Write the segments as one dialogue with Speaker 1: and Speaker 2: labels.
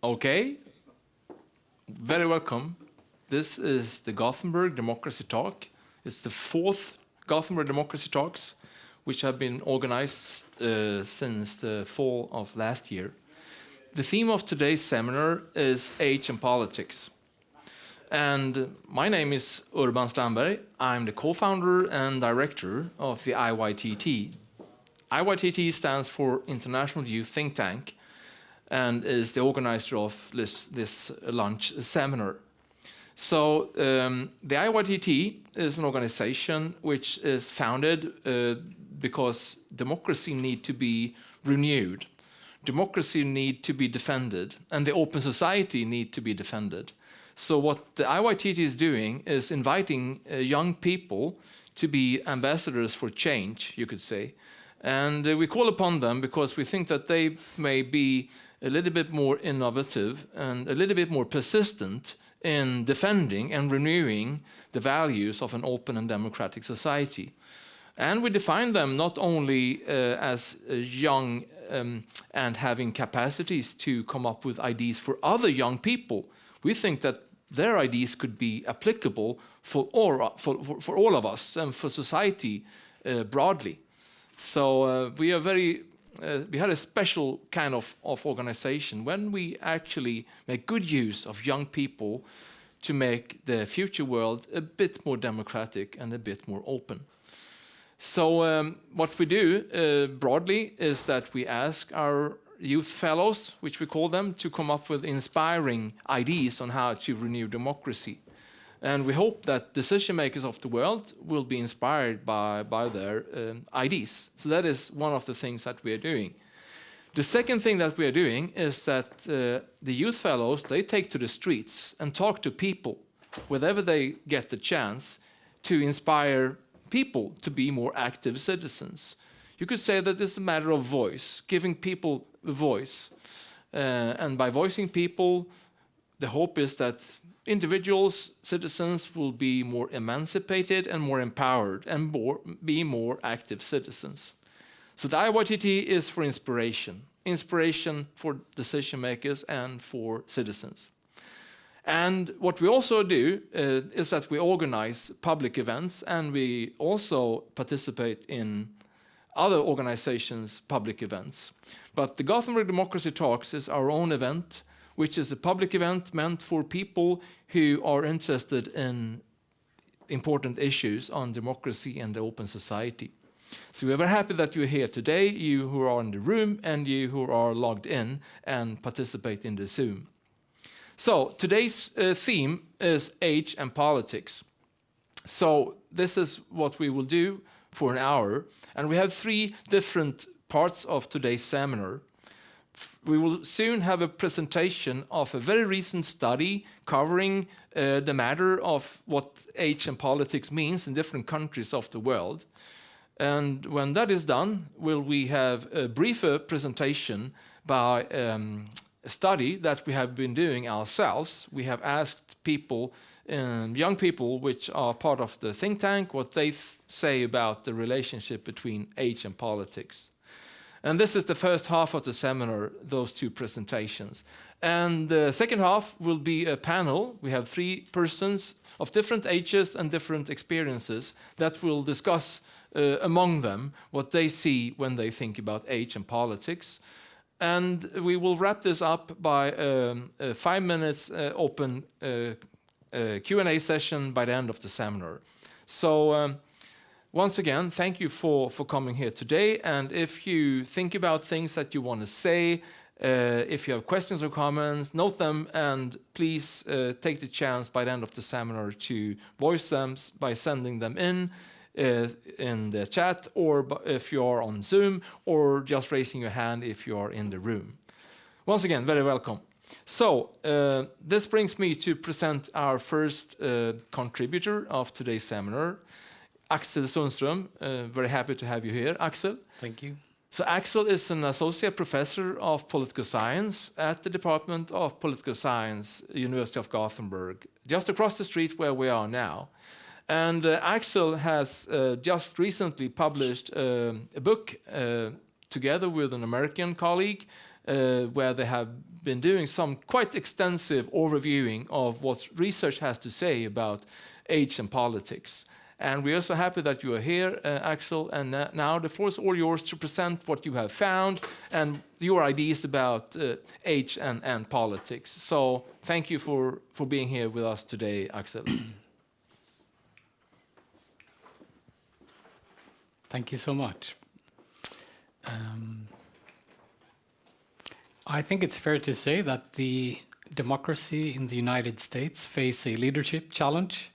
Speaker 1: Okay, very welcome. This is the Gothenburg Democracy Talk. It's the fourth Gothenburg Democracy Talks, which have been organized since the fall of last year. The theme of today's seminar is age and politics. And my name is Urban Strandberg. I'm the co-founder and director of the IYTT. IYTT stands for International Youth Think Tank and is the organizer of this lunch seminar. So the IYTT is an organization which is founded because democracy needs to be renewed. Democracy needs to be defended, and the open society needs to be defended. So what the IYTT is doing is inviting young people to be ambassadors for change, you could say. And we call upon them because we think that they may be a little bit more innovative and a little bit more persistent in defending and renewing the values of an open and democratic society. And we define them not only as young and having capacities to come up with ideas for other young people. We think that their ideas could be applicable for all of us and for society broadly. So we had a special kind of organization when we actually make good use of young people to make the future world a bit more democratic and a bit more open. So what we do broadly is that we ask our youth fellows, which we call them, to come up with inspiring ideas on how to renew democracy. And we hope that decision makers of the world will be inspired by their ideas. So that is one of the things that we are doing. The second thing that we are doing is that the youth fellows, they take to the streets and talk to people whenever they get the chance to inspire people to be more active citizens. You could say that it's a matter of voice, giving people a voice. And by voicing people, the hope is that individuals, citizens will be more emancipated and more empowered and be more active citizens. So the IYTT is for inspiration for decision makers and for citizens. And what we also do is that we organize public events, and we also participate in other organizations' public events. But the Gothenburg Democracy Talks is our own event, which is a public event meant for people who are interested in important issues on democracy and the open society. So we're very happy that you're here today, you who are in the room and you who are logged in and participate in the Zoom. So today's theme is age and politics. So this is what we will do for an hour, and we have three different parts of today's seminar. We will soon have a presentation of a very recent study covering the matter of what age and politics means in different countries of the world. And when that is done, we have a briefer presentation by a study that we have been doing ourselves. We have asked people, young people which are part of the think tank, what they say about the relationship between age and politics. And this is the first half of the seminar, those two presentations. And the second half will be a panel. We have three persons of different ages and different experiences that will discuss among them what they see when they think about age and politics. And we will wrap this up by a 5 minutes open Q&A session by the end of the seminar. So once again, thank you for coming here today. And if you think about things that you want to say, if you have questions or comments, note them, and please take the chance by the end of the seminar to voice them by sending them in the chat, or if you are on Zoom, or just raising your hand if you are in the room. Once again, very welcome. So this brings me to present our first contributor of today's seminar, Aksel Sundström. Very happy to have you here, Aksel.
Speaker 2: Thank you.
Speaker 1: So Aksel is an associate professor of political science at the Department of Political Science, University of Gothenburg, just across the street where we are now. And Aksel has just recently published a book together with an American colleague where they have been doing some quite extensive overviewing of what research has to say about age and politics. And we're so happy that you are here, Aksel, and now the floor is all yours to present what you have found and your ideas about age and politics. So thank you for being here with us today, Aksel.
Speaker 2: Thank you so much. I think it's fair to say that the democracy in the United States face a leadership challenge.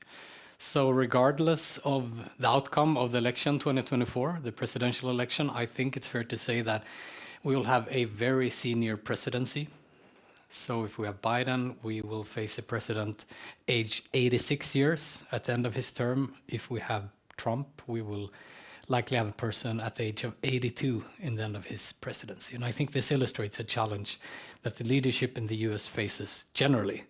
Speaker 2: So regardless of the outcome of the election 2024, the presidential election, I think it's fair to say that we will have a very senior presidency. So if we have Biden, we will face a president aged 86 years at the end of his term. If we have Trump, we will likely have a person at the age of 82 in the end of his presidency. And I think this illustrates a challenge that the leadership in the US faces generally.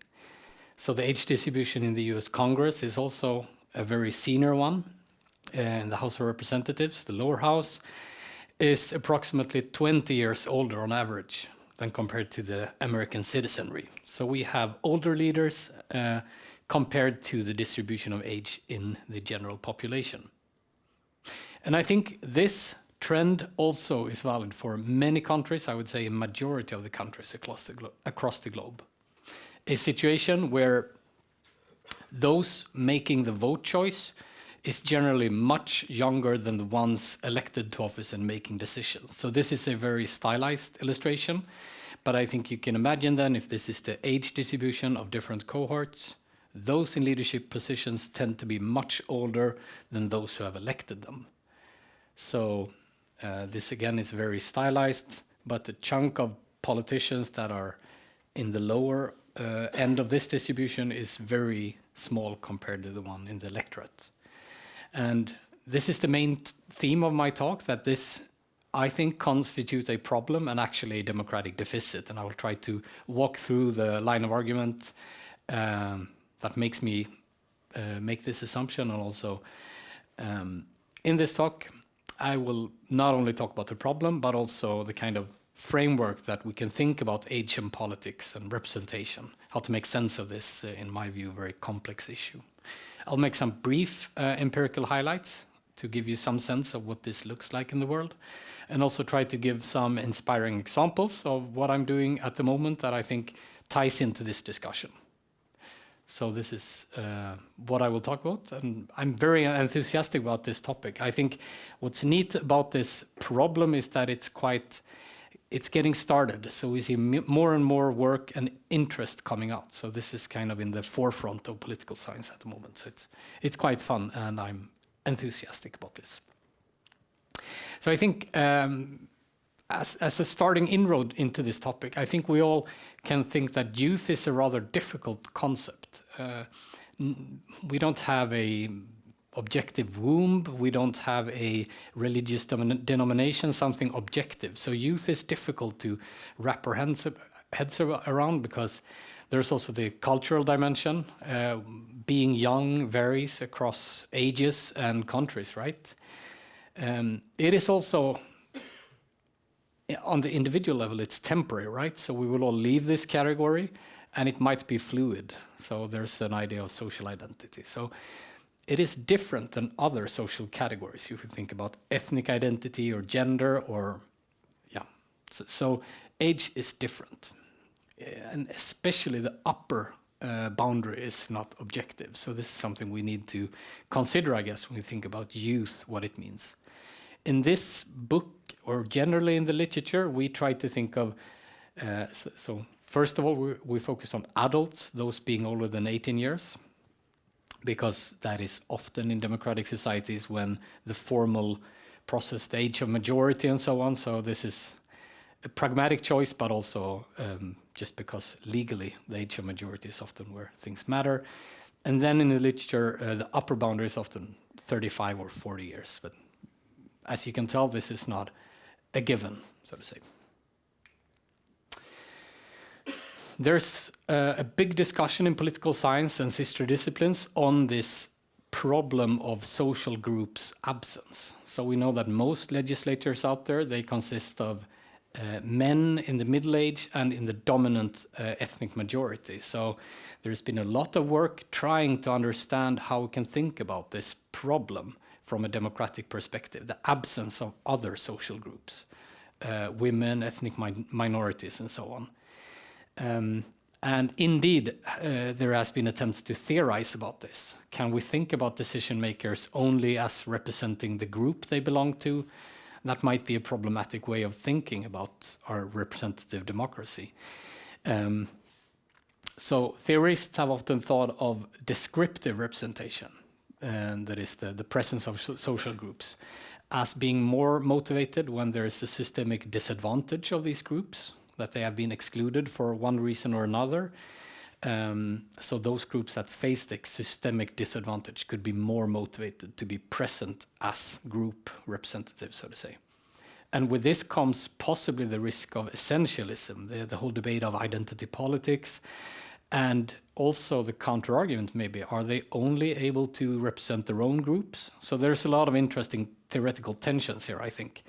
Speaker 2: So the age distribution in the US Congress is also a very senior one. In the House of Representatives, the lower house is approximately 20 years older on average than compared to the American citizenry. So we have older leaders compared to the distribution of age in the general population. And I think this trend also is valid for many countries, I would say a majority of the countries across the globe. A situation where those making the vote choice is generally much younger than the ones elected to office and making decisions. So this is a very stylized illustration, but I think you can imagine then if this is the age distribution of different cohorts, those in leadership positions tend to be much older than those who have elected them. So this again is very stylized, but the chunk of politicians that are in the lower end of this distribution is very small compared to the one in the electorate. And this is the main theme of my talk, that this, I think, constitutes a problem and actually a democratic deficit. And I will try to walk through the line of argument that makes me make this assumption. And also in this talk, I will not only talk about the problem, but also the kind of framework that we can think about age and politics and representation, how to make sense of this, in my view, very complex issue. I'll make some brief empirical highlights to give you some sense of what this looks like in the world, and also try to give some inspiring examples of what I'm doing at the moment that I think ties into this discussion. So this is what I will talk about, and I'm very enthusiastic about this topic. I think what's neat about this problem is that it's getting started. So we see more and more work and interest coming out. So this is kind of in the forefront of political science at the moment. So it's quite fun, and I'm enthusiastic about this. So I think as a starting inroad into this topic, I think we all can think that youth is a rather difficult concept. We don't have a objective womb, we don't have a religious denomination, something objective. So youth is difficult to wrap our heads around, because there's also the cultural dimension. Being young varies across ages and countries, right? It is also, on the individual level, it's temporary, right? So we will all leave this category, and it might be fluid. So there's an idea of social identity. So it is different than other social categories. If you think about ethnic identity or gender, or so age is different, and especially the upper boundary is not objective. So this is something we need to consider, I guess, when we think about youth, what it means. In this book, or generally in the literature, we try to think of, so first of all, we focus on adults, those being older than 18 years, because that is often in democratic societies when the formal process, the age of majority and so on. So this is a pragmatic choice, but also just because legally the age of majority is often where things matter. And then in the literature, the upper boundary is often 35 or 40 years. But as you can tell, this is not a given, so to say. There's a big discussion in political science and sister disciplines on this problem of social groups' absence. So we know that most legislators out there, they consist of men in the middle age and in the dominant ethnic majority. So there's been a lot of work trying to understand how we can think about this problem from a democratic perspective, the absence of other social groups, women, ethnic minorities, and so on. And indeed, there has been attempts to theorize about this. Can we think about decision makers only as representing the group they belong to? That might be a problematic way of thinking about our representative democracy. So theorists have often thought of descriptive representation, and that is the presence of social groups, as being more motivated when there is a systemic disadvantage of these groups, that they have been excluded for one reason or another. So those groups that face the systemic disadvantage could be more motivated to be present as group representatives, so to say. And with this comes possibly the risk of essentialism, the whole debate of identity politics, and also the counter-argument maybe, are they only able to represent their own groups? So there's a lot of interesting theoretical tensions here, I think.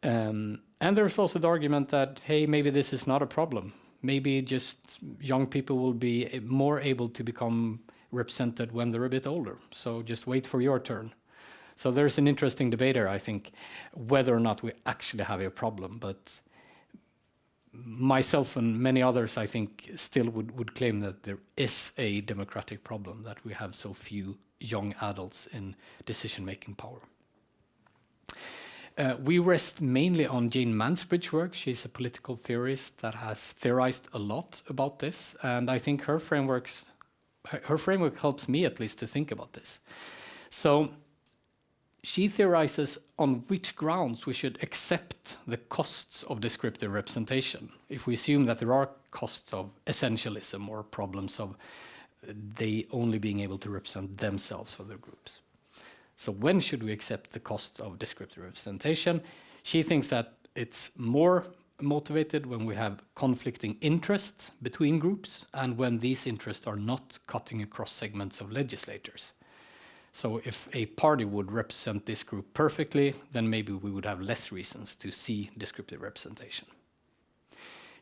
Speaker 2: And there's also the argument that, hey, maybe this is not a problem. Maybe just young people will be more able to become represented when they're a bit older. So just wait for your turn. So there's an interesting debate here, I think, whether or not we actually have a problem. But myself and many others, I think, still would claim that there is a democratic problem, that we have so few young adults in decision-making power. We rest mainly on Jane Mansbridge's work. She's a political theorist that has theorized a lot about this, and I think her framework helps me at least to think about this. So she theorizes on which grounds we should accept the costs of descriptive representation. If we assume that there are costs of essentialism or problems of they only being able to represent themselves or their groups. So when should we accept the costs of descriptive representation? She thinks that it's more motivated when we have conflicting interests between groups and when these interests are not cutting across segments of legislators. So if a party would represent this group perfectly, then maybe we would have less reasons to see descriptive representation.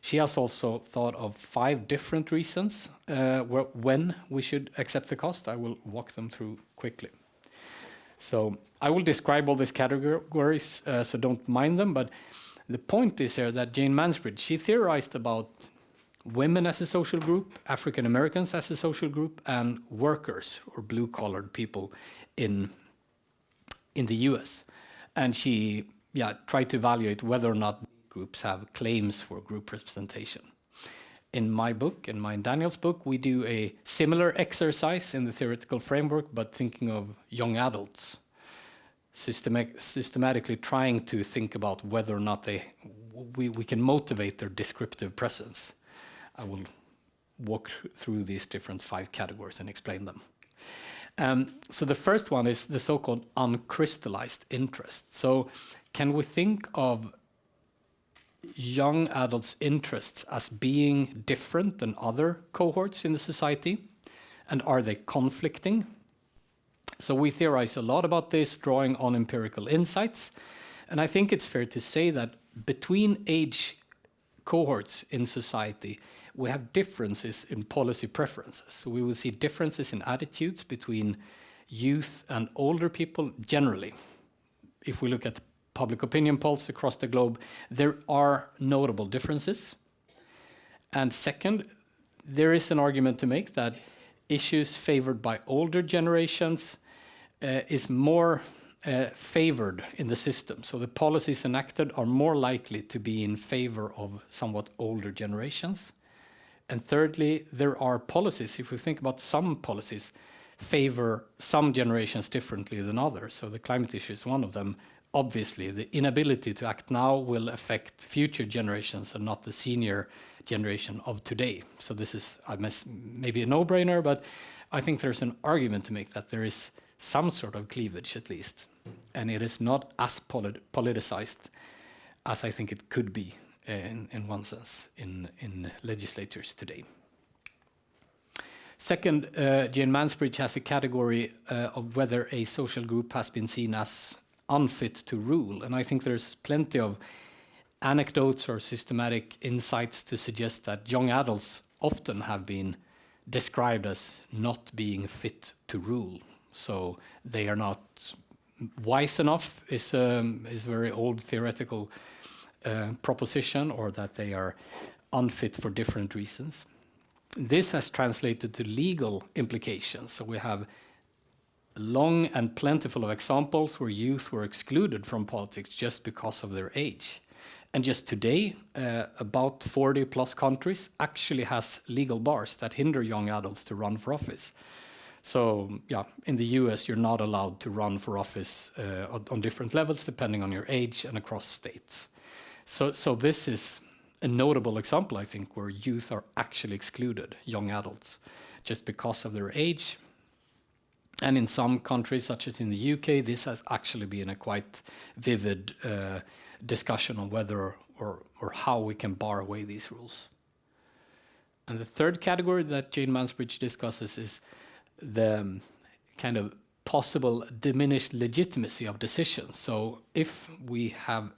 Speaker 2: She has also thought of 5 different reasons when we should accept the cost. I will walk them through quickly. So I will describe all these categories, so don't mind them, but the point is here that Jane Mansbridge, she theorized about women as a social group, African Americans as a social group, and workers or blue-collared people in the US. And she tried to evaluate whether or not groups have claims for group representation. In my book, in mine Daniel's book, we do a similar exercise in the theoretical framework, but thinking of young adults, systematically trying to think about whether or not we can motivate their descriptive presence. I will walk through these different 5 categories and explain them. So the first one is the so-called uncrystallized interest. So can we think of young adults' interests as being different than other cohorts in the society? And are they conflicting? So we theorize a lot about this, drawing on empirical insights. And I think it's fair to say that between age cohorts in society, we have differences in policy preferences. So we will see differences in attitudes between youth and older people generally. If we look at public opinion polls across the globe, there are notable differences. And second, there is an argument to make that issues favored by older generations is more favored in the system. So the policies enacted are more likely to be in favor of somewhat older generations. And thirdly, there are policies, if we think about some policies, favor some generations differently than others. So the climate issue is one of them. Obviously, the inability to act now will affect future generations and not the senior generation of today. So this is maybe a no-brainer, but I think there's an argument to make that there is some sort of cleavage at least, and it is not as politicized as I think it could be in one sense in legislatures today. Second, Jane Mansbridge has a category of whether a social group has been seen as unfit to rule. And I think there's plenty of anecdotes or systematic insights to suggest that young adults often have been described as not being fit to rule. So they are not wise enough is a very old theoretical proposition, or that they are unfit for different reasons. This has translated to legal implications. So we have long and plentiful of examples where youth were excluded from politics just because of their age. And just today, about 40 plus countries actually has legal bars that hinder young adults to run for office. So yeah, in the US, you're not allowed to run for office on different levels depending on your age and across states. So this is a notable example, I think, where youth are actually excluded, young adults, just because of their age. And in some countries, such as in the UK, this has actually been a quite vivid discussion on whether or how we can bar away these rules. And the third category that Jane Mansbridge discusses is the kind of possible diminished legitimacy of decisions. So if we have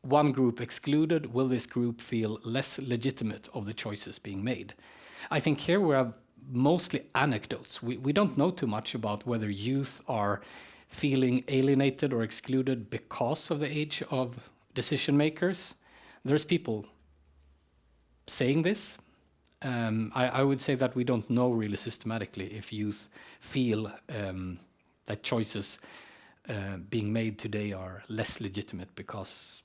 Speaker 2: one group excluded, will this group feel less legitimate of the choices being made? I think here we have mostly anecdotes. We don't know too much about whether youth are feeling alienated or excluded because of the age of decision makers. There's people saying this. I would say that we don't know really systematically if youth feel that choices being made today are less legitimate because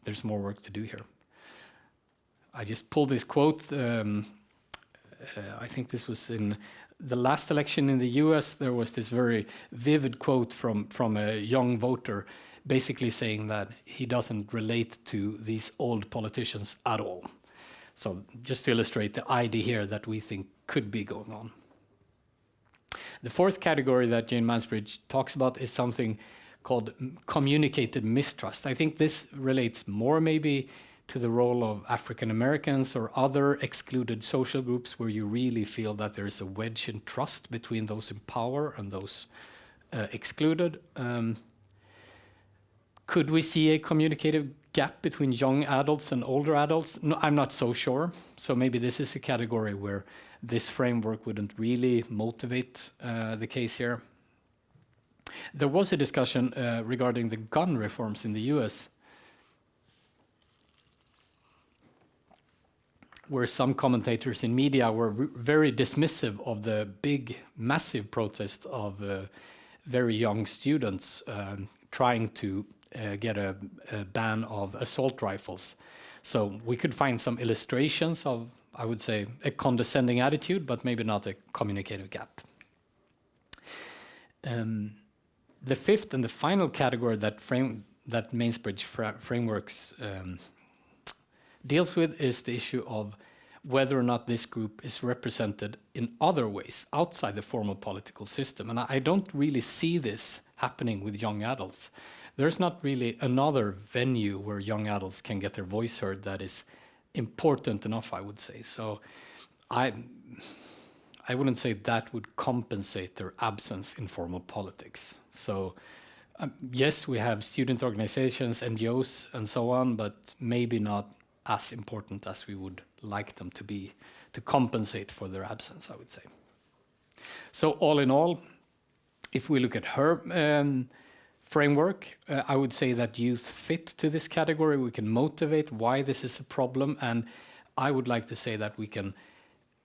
Speaker 2: there's more work to do here. I just pulled this quote. I think this was in the last election in the US. There was this very vivid quote from a young voter basically saying that he doesn't relate to these old politicians at all. So just to illustrate the idea here that we think could be going on. The fourth category that Jane Mansbridge talks about is something called communicated mistrust. I think this relates more maybe to the role of African Americans or other excluded social groups where you really feel that there is a wedge in trust between those in power and those excluded. Could we see a communicative gap between young adults and older adults? No, I'm not so sure. So maybe this is a category where this framework wouldn't really motivate the case here. There was a discussion regarding the gun reforms in the US, where some commentators in media were very dismissive of the big, massive protest of very young students trying to get a ban of assault rifles. So we could find some illustrations of, I would say, a condescending attitude, but maybe not a communicative gap. The fifth and the final category that Mansbridge frameworks deals with is the issue of whether or not this group is represented in other ways outside the formal political system. And I don't really see this happening with young adults. There's not really another venue where young adults can get their voice heard that is important enough, I would say. So I wouldn't say that would compensate their absence in formal politics. So yes, we have student organizations, NGOs, and so on, but maybe not as important as we would like them to be to compensate for their absence, I would say. So all in all, if we look at her framework, I would say that youth fit to this category. We can motivate why this is a problem, and I would like to say that we can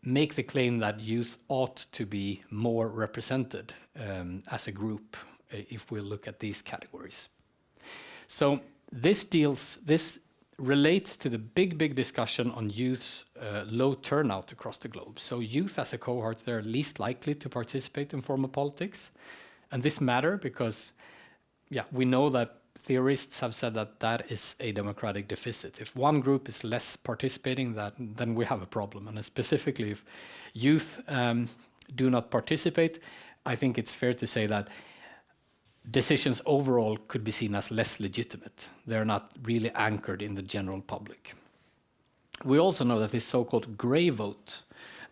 Speaker 2: make the claim that youth ought to be more represented as a group if we look at these categories. So this relates to the big discussion on youth's low turnout across the globe. So youth as a cohort, they're least likely to participate in formal politics. And this matters because we know that theorists have said that that is a democratic deficit. If one group is less participating, then we have a problem. And specifically, if youth do not participate, I think it's fair to say that decisions overall could be seen as less legitimate. They're not really anchored in the general public. We also know that this so-called grey vote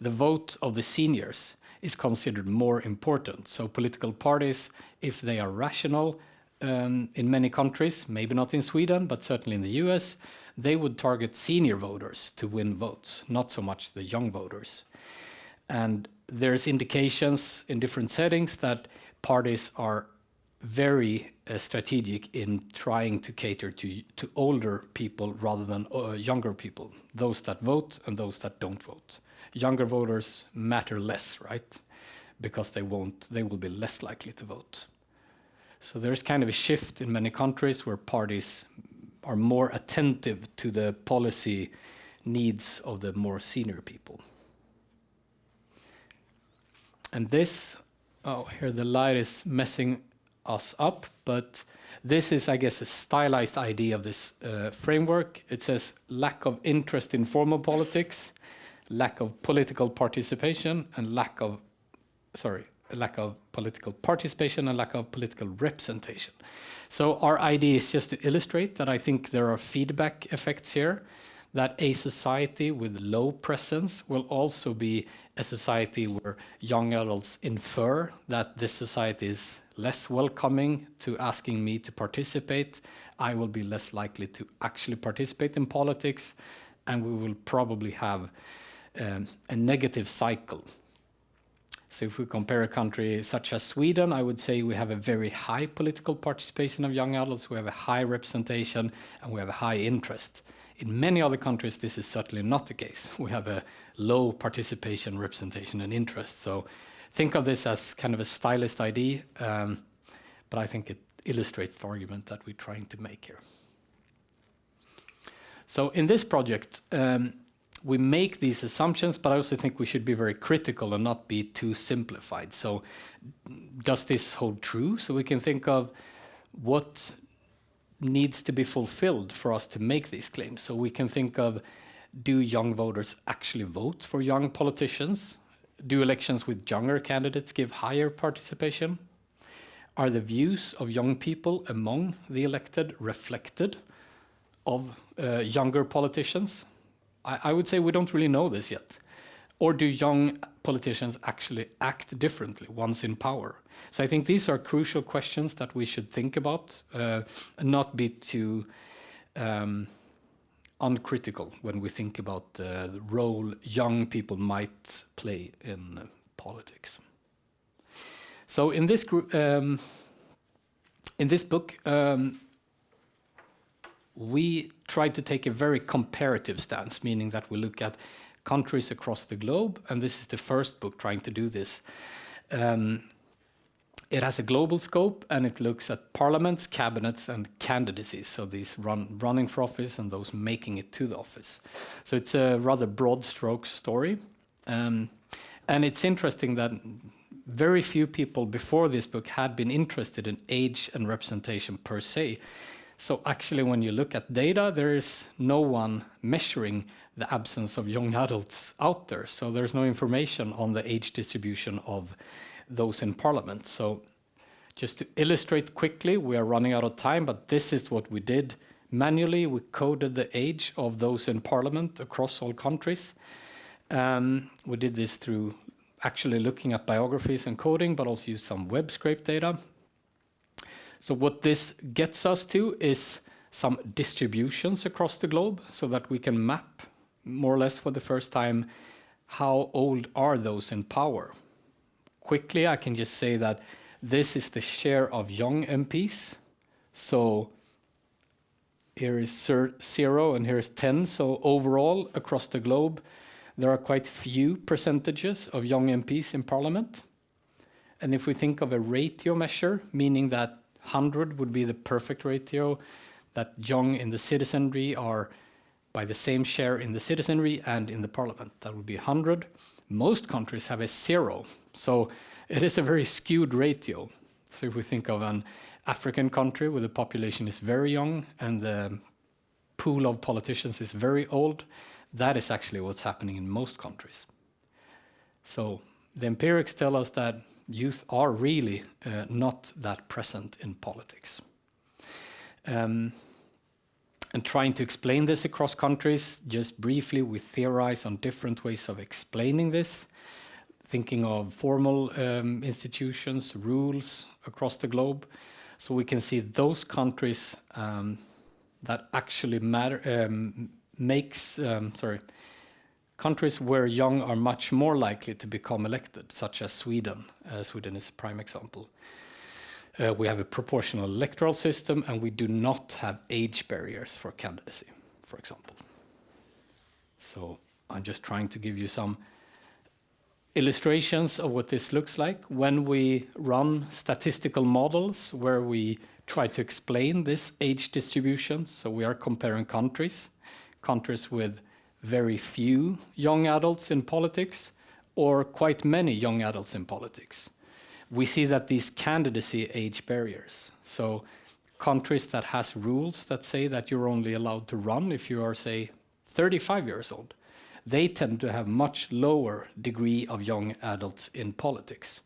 Speaker 2: the vote of the seniors is considered more important. So political parties, if they are rational, in many countries, maybe not in Sweden, but certainly in the US, they would target senior voters to win votes, not so much the young voters. And there's indications in different settings that parties are very strategic in trying to cater to older people rather than younger people, those that vote and those that don't vote. Younger voters matter less, right? Because they will be less likely to vote. So there's kind of a shift in many countries where parties are more attentive to the policy needs of the more senior people. And this, here the light is messing us up, but this is, I guess, a stylized idea of this framework. It says lack of interest in formal politics, lack of political participation, and lack of political participation and lack of political representation. So our idea is just to illustrate that I think there are feedback effects here, that a society with low presence will also be a society where young adults infer that this society is less welcoming to asking me to participate. I will be less likely to actually participate in politics, and we will probably have a negative cycle. So if we compare a country such as Sweden, I would say we have a very high political participation of young adults, we have a high representation, and we have a high interest. In many other countries, this is certainly not the case. We have a low participation, representation, and interest. So think of this as kind of a stylist idea, but I think it illustrates the argument that we're trying to make here. So in this project, we make these assumptions, but I also think we should be very critical and not be too simplified. So does this hold true? So we can think of what needs to be fulfilled for us to make these claims. So we can think of, do young voters actually vote for young politicians? Do elections with younger candidates give higher participation? Are the views of young people among the elected reflected of younger politicians? I would say we don't really know this yet. Or do young politicians actually act differently once in power? So I think these are crucial questions that we should think about and not be too uncritical when we think about the role young people might play in politics. So in this group, in this book, we try to take a very comparative stance, meaning that we look at countries across the globe, and this is the first book trying to do this. It has a global scope, and it looks at parliaments, cabinets, and candidacies, so these running for office and those making it to the office. So it's a rather broad stroke story. And it's interesting that very few people before this book had been interested in age and representation per se. So actually, when you look at data, there is no one measuring the absence of young adults out there. So there's no information on the age distribution of those in parliament. So just to illustrate quickly, we are running out of time, but this is what we did manually. We coded the age of those in parliament across all countries. We did this through actually looking at biographies and coding, but also used some web scrape data. So what this gets us to is some distributions across the globe so that we can map more or less for the first time how old are those in power. Quickly, I can just say that this is the share of young MPs. So here is 0 and here is 10. So overall, across the globe, there are quite few percentages of young MPs in parliament. And if we think of a ratio measure, meaning that 100 would be the perfect ratio, that young in the citizenry are by the same share in the citizenry and in the parliament. That would be 100. Most countries have a 0. So it is a very skewed ratio. So if we think of an African country where the population is very young and the pool of politicians is very old, that is actually what's happening in most countries. So the empirics tell us that youth are really not that present in politics. and trying to explain this across countries. Just briefly, we theorize on different ways of explaining this, thinking of formal institutions, rules across the globe. So we can see those countries that actually matter, countries where young are much more likely to become elected, such as Sweden. Sweden is a prime example. We have a proportional electoral system, and we do not have age barriers for candidacy, for example. So I'm just trying to give you some illustrations of what this looks like when we run statistical models where we try to explain this age distribution. So we are comparing countries with very few young adults in politics or quite many young adults in politics. We see that these candidacy age barriers, so countries that has rules that say that you're only allowed to run if you are, say, 35 years old, they tend to have much lower degree of young adults in politics.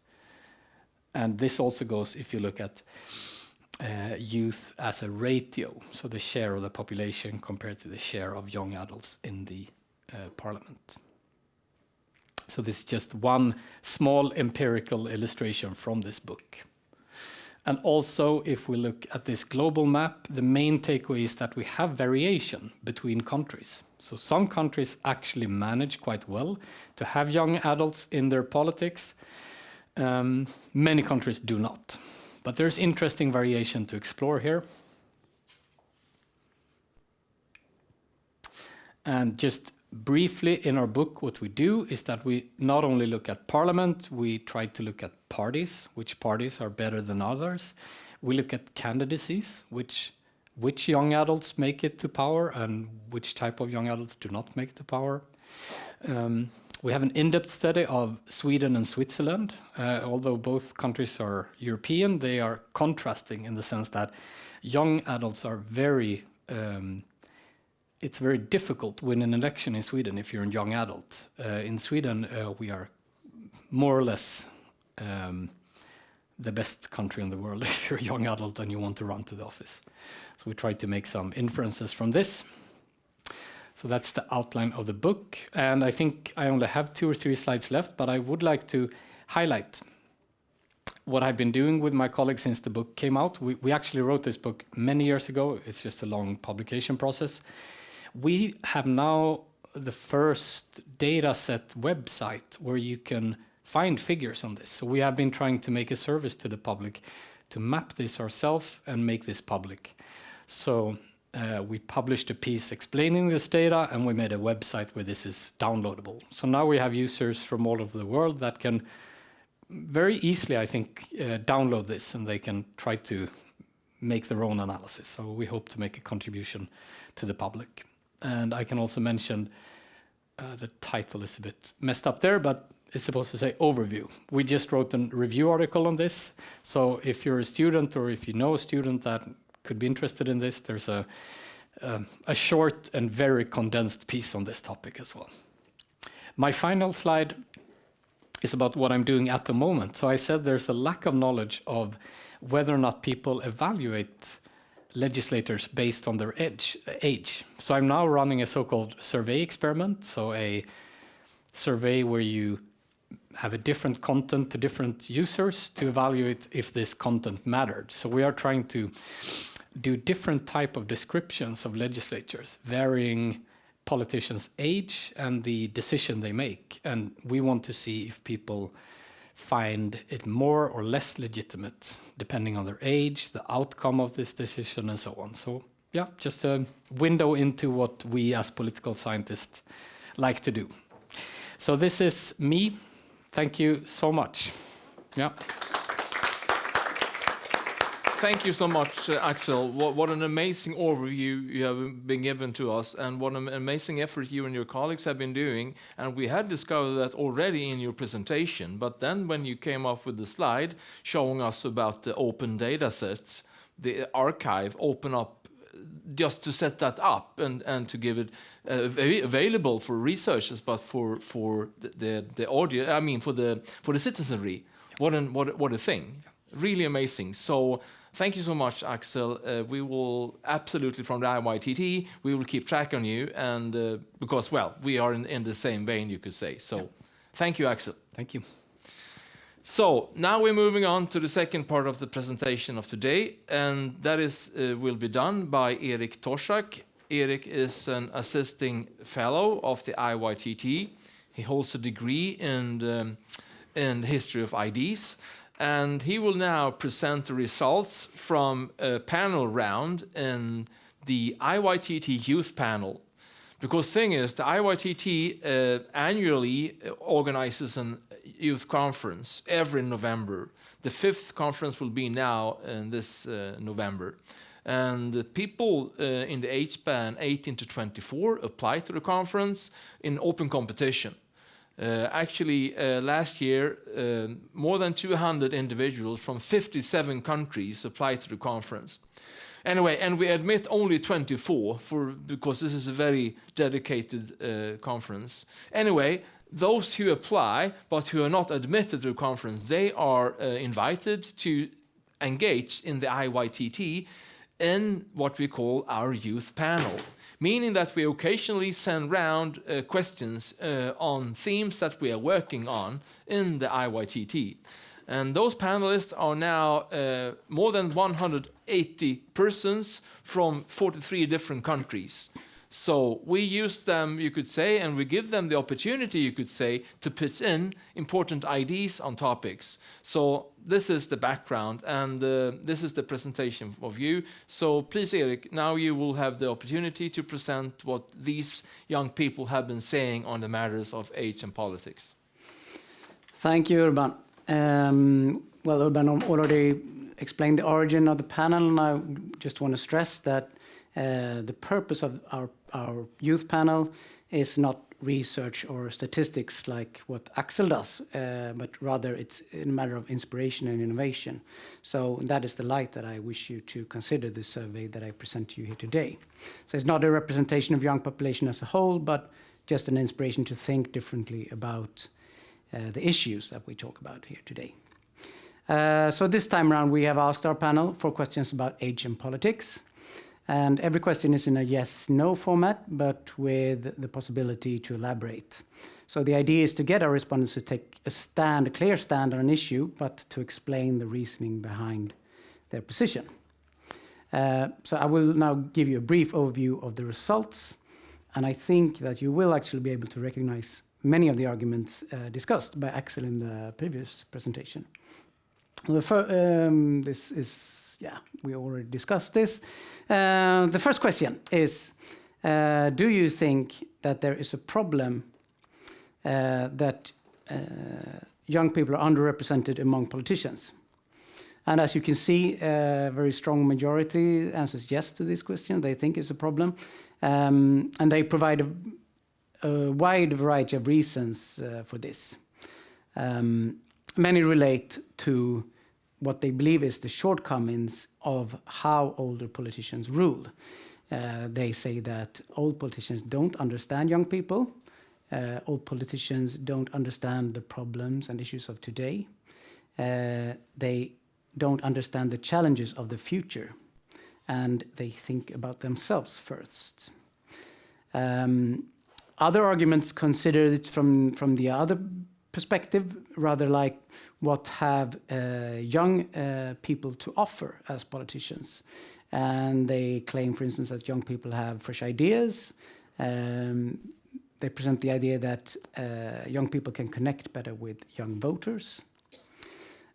Speaker 2: And this also goes if you look at youth as a ratio, so the share of the population compared to the share of young adults in the parliament. So this is just one small empirical illustration from this book. And also, if we look at this global map, the main takeaway is that we have variation between countries. So some countries actually manage quite well to have young adults in their politics. Many countries do not. But there's interesting variation to explore here. And just briefly, in our book, what we do is that we not only look at parliament, we try to look at parties, which parties are better than others. We look at candidacies, which young adults make it to power and which type of young adults do not make it to power. We have an in-depth study of Sweden and Switzerland. Although both countries are European, they are contrasting in the sense that young adults are very it's very difficult to win an election in Sweden if you're a young adult. In Sweden, we are more or less the best country in the world if you're a young adult and you want to run to the office. So we try to make some inferences from this. So that's the outline of the book. And I think I only have 2 or 3 slides left, but I would like to highlight what I've been doing with my colleagues since the book came out. We actually wrote this book many years ago. It's just a long publication process. We have now the first data set website where you can find figures on this. So we have been trying to make a service to the public to map this ourselves and make this public. So we published a piece explaining this data, and we made a website where this is downloadable. So now we have users from all over the world that can very easily, I think, download this, and they can try to make their own analysis. So we hope to make a contribution to the public. And I can also mention the title is a bit messed up there, but it's supposed to say overview. We just wrote a review article on this. So if you're a student or if you know a student that could be interested in this, there's a short and very condensed piece on this topic as well. My final slide is about what I'm doing at the moment. So I said there's a lack of knowledge of whether or not people evaluate legislators based on their age. So I'm now running a so-called survey experiment, so a survey where you have a different content to different users to evaluate if this content mattered. So we are trying to do different type of descriptions of legislatures, varying politicians' age and the decision they make. And we want to see if people find it more or less legitimate, depending on their age, the outcome of this decision, and so on. So yeah, just a window into what we as political scientists like to do. So this is me. Thank you so much. Yeah.
Speaker 1: Thank you so much, Aksel. What an amazing overview you have been given to us, and what an amazing effort you and your colleagues have been doing. And we had discovered that already in your presentation, but then when you came up with the slide showing us about the open data sets, the archive open up just to set that up and to give it available for researchers, but for the audience, I mean for the citizenry. What a thing. Really amazing. So Thank you so much, Axel. We will absolutely, from the IYTT, we will keep track on you, and because, well, we are in the same vein, you could say. So, thank you, Axel.
Speaker 2: Thank you.
Speaker 1: So now we're moving on to the second part of the presentation of today, and that is will be done by Erik Torsak. Erik is an assisting fellow of the IYTT. He holds a degree in the history of IDs, and he will now present the results from a panel round in the IYTT Youth Panel. Because thing is, the IYTT annually organizes a youth conference every November. The 5th conference will be now in this November. And the people in the age span 18 to 24 apply to the conference in open competition. Actually, last year, more than 200 individuals from 57 countries applied to the conference. Anyway, and we admit only 24 because this is a very dedicated conference. Anyway, those who apply but who are not admitted to the conference, they are invited to engage in the IYTT in what we call our youth panel, meaning that we occasionally send round questions on themes that we are working on in the IYTT. And those panelists are now more than 180 persons from 43 different countries. So we use them, you could say, and we give them the opportunity, you could say, to put in important ideas on topics. So this is the background, and this is the presentation of you. So please, Erik, now you will have the opportunity to present what these young people have been saying on the matters of age and politics.
Speaker 3: Thank you, Urban. Well, Urban already explained the origin of the panel, and I just want to stress that the purpose of our youth panel is not research or statistics like what Axel does, but rather it's a matter of inspiration and innovation. So that is the light that I wish you to consider this survey that I present to you here today. So it's not a representation of young population as a whole, but just an inspiration to think differently about the issues that we talk about here today. So this time around we have asked our panel for questions about age and politics. And every question is in a yes-no format, but with the possibility to elaborate. So the idea is to get our respondents to take a clear stand on an issue, but to explain the reasoning behind their position. So I will now give you a brief overview of the results, and I think that you will actually be able to recognize many of the arguments discussed by Axel in the previous presentation. This is, we already discussed this. The first question is, do you think that there is a problem that young people are underrepresented among politicians? And as you can see, a very strong majority answers yes to this question. They think it's a problem. And they provide a wide variety of reasons for this. Many relate to what they believe is the shortcomings of how older politicians rule. They say that old politicians don't understand young people. Old politicians don't understand the problems and issues of today. They don't understand the challenges of the future. And they think about themselves first. Other arguments consider it from the other perspective, rather like what have young people to offer as politicians. And they claim, for instance, that young people have fresh ideas. They present the idea that young people can connect better with young voters.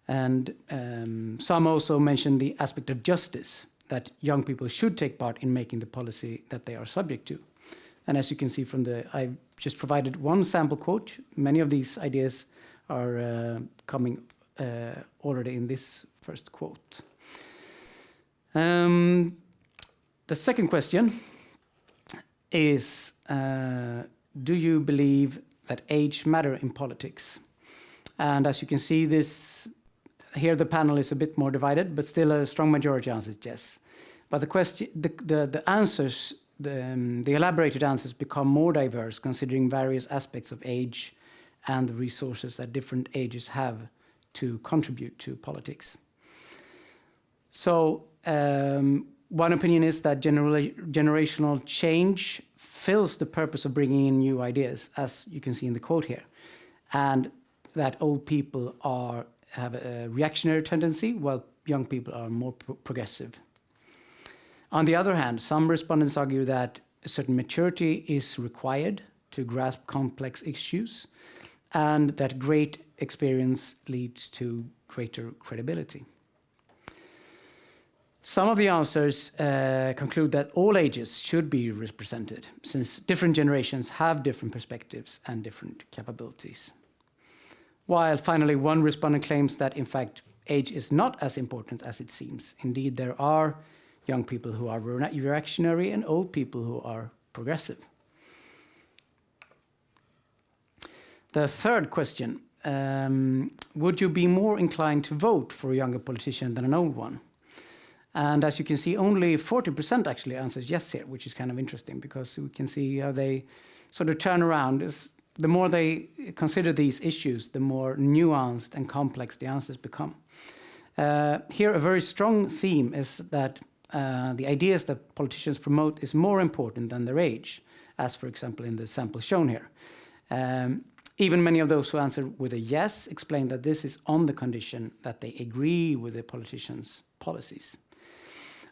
Speaker 3: And some also mention the aspect of justice, that young people should take part in making the policy that they are subject to. And as you can see from I just provided one sample quote. Many of these ideas are coming already in this first quote. The second question is, do you believe that age matters in politics? And as you can see, here the panel is a bit more divided, but still a strong majority answers yes. But the answers, the elaborated answers become more diverse, considering various aspects of age and the resources that different ages have to contribute to politics. So one opinion is that generational change fills the purpose of bringing in new ideas, as you can see in the quote here, and that old people have a reactionary tendency, while young people are more progressive. On the other hand, some respondents argue that a certain maturity is required to grasp complex issues, and that great experience leads to greater credibility. Some of the answers conclude that all ages should be represented, since different generations have different perspectives and different capabilities. While finally, one respondent claims that, in fact, age is not as important as it seems. Indeed, there are young people who are reactionary and old people who are progressive. The third question, would you be more inclined to vote for a younger politician than an old one? And as you can see, only 40% actually answers yes here, which is kind of interesting because we can see how they sort of turn around. The more they consider these issues, the more nuanced and complex the answers become. Here, a very strong theme is that the ideas that politicians promote is more important than their age, as for example in the sample shown here. Even many of those who answer with a yes explain that this is on the condition that they agree with the politician's policies.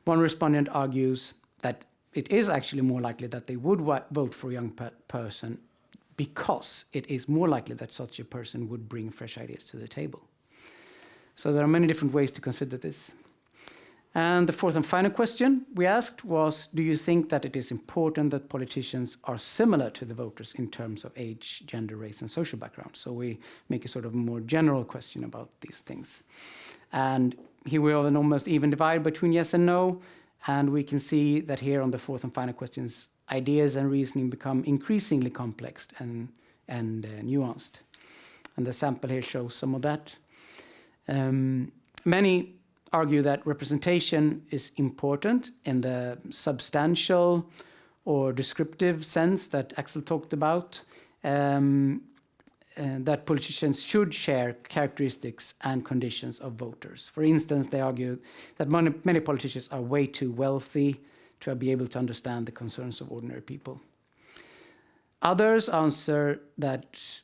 Speaker 3: One respondent argues that it is actually more likely that they would vote for a young person because it is more likely that such a person would bring fresh ideas to the table. So there are many different ways to consider this. And the fourth and final question we asked was, do you think that it is important that politicians are similar to the voters in terms of age, gender, race, and social background? So we make a sort of more general question about these things. And here we have an almost even divide between yes and no. And we can see that here on the fourth and final questions, ideas and reasoning become increasingly complex and nuanced. And the sample here shows some of that. Many argue that representation is important in the substantial or descriptive sense that Aksel talked about, that politicians should share characteristics and conditions of voters. For instance, they argue that many politicians are way too wealthy to be able to understand the concerns of ordinary people. Others answer that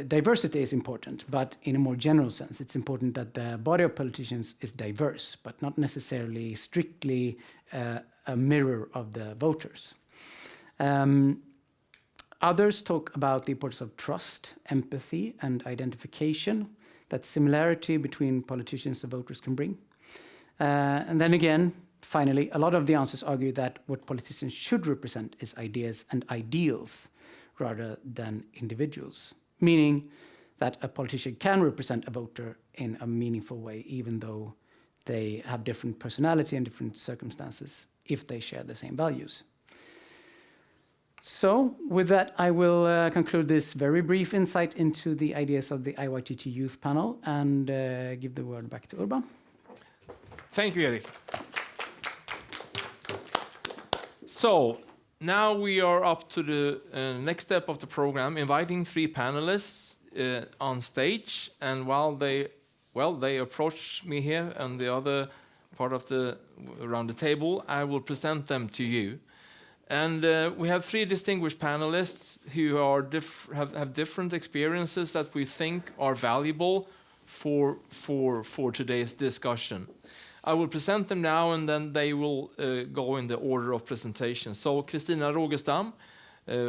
Speaker 3: diversity is important, but in a more general sense. It's important that the body of politicians is diverse, but not necessarily strictly a mirror of the voters. Others talk about the importance of trust, empathy, and identification that similarity between politicians and voters can bring. And then again, finally, a lot of the answers argue that what politicians should represent is ideas and ideals rather than individuals, meaning that a politician can represent a voter in a meaningful way, even though they have different personality and different circumstances, if they share the same values. So with that, I will conclude this very brief insight into the ideas of the IYTT Youth Panel and give the word back to Urban.
Speaker 1: Thank you, Erik. So now we are up to the next step of the program, inviting three panelists on stage. And while they approach me here and the other part of around the table, I will present them to you. And we have three distinguished panelists who have different experiences that we think are valuable for today's discussion. I will present them now, and then they will go in the order of presentation. So, Kristina Rogestam,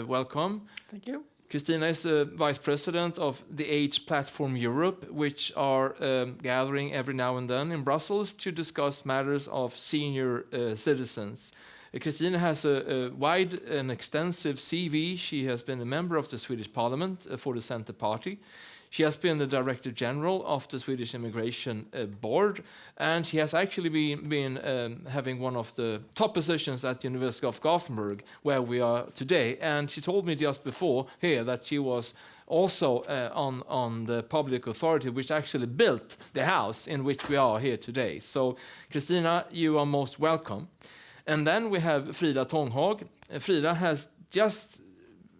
Speaker 1: welcome.
Speaker 4: Thank you.
Speaker 1: Kristina is Vice President of the Age Platform Europe, which are gathering every now and then in Brussels to discuss matters of senior citizens. Kristina has a wide and extensive CV. She has been a member of the Swedish Parliament for the Centre Party. She has been the Director General of the Swedish Immigration Board, and she has actually been having one of the top positions at the University of Gothenburg, where we are today. And she told me just before here that she was also on the public authority which actually built the house in which we are here today. So, Kristina, you are most welcome. And then we have Frida Tånghag. Frida has just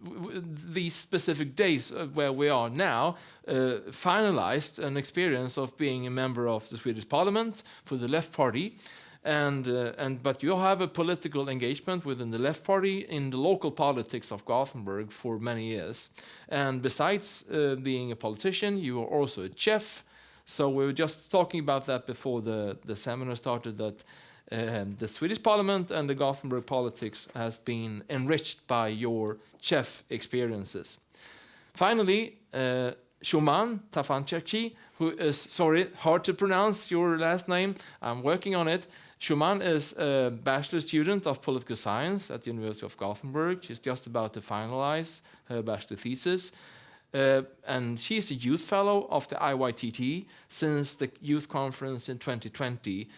Speaker 1: these specific days where we are now, finalized an experience of being a member of the Swedish Parliament for the Left Party. But you have a political engagement within the Left Party in the local politics of Gothenburg for many years. And besides being a politician, you are also a chef. So we were just talking about that before the seminar started, that the Swedish Parliament and the Gothenburg politics has been enriched by your chef experiences. Finally, Shuman Tafancherchi, who is, sorry, hard to pronounce your last name, I'm working on it. Shuman is a bachelor student of political science at the University of Gothenburg. She's just about to finalize her bachelor thesis. And she's a youth fellow of the IYTT since the youth conference in 2020,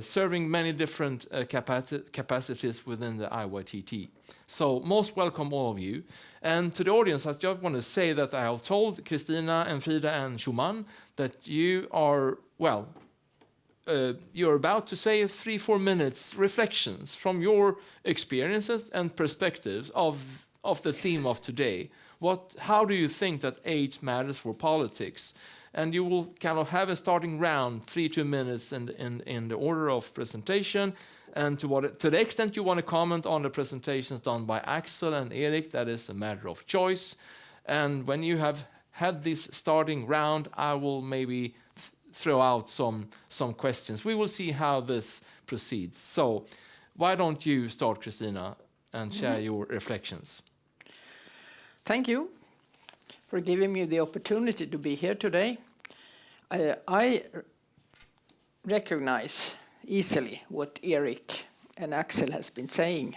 Speaker 1: serving many different capacities within the IYTT. So most welcome all of you. And to the audience, I just want to say that I have told Kristina and Frida and Shuman that you are, well, you're about to say 3-4 minutes reflections from your experiences and perspectives of the theme of today. How do you think that age matters for politics? And you will kind of have a starting round, 3-2 minutes in the order of presentation. And to the extent you want to comment on the presentations done by Aksel and Erik, that is a matter of choice. And when you have had this starting round, I will maybe throw out some questions. We will see how this proceeds. So why don't you start, Kristina, and share your reflections?
Speaker 4: Thank you for giving me the opportunity to be here today. I recognize easily what Erik and Aksel has been saying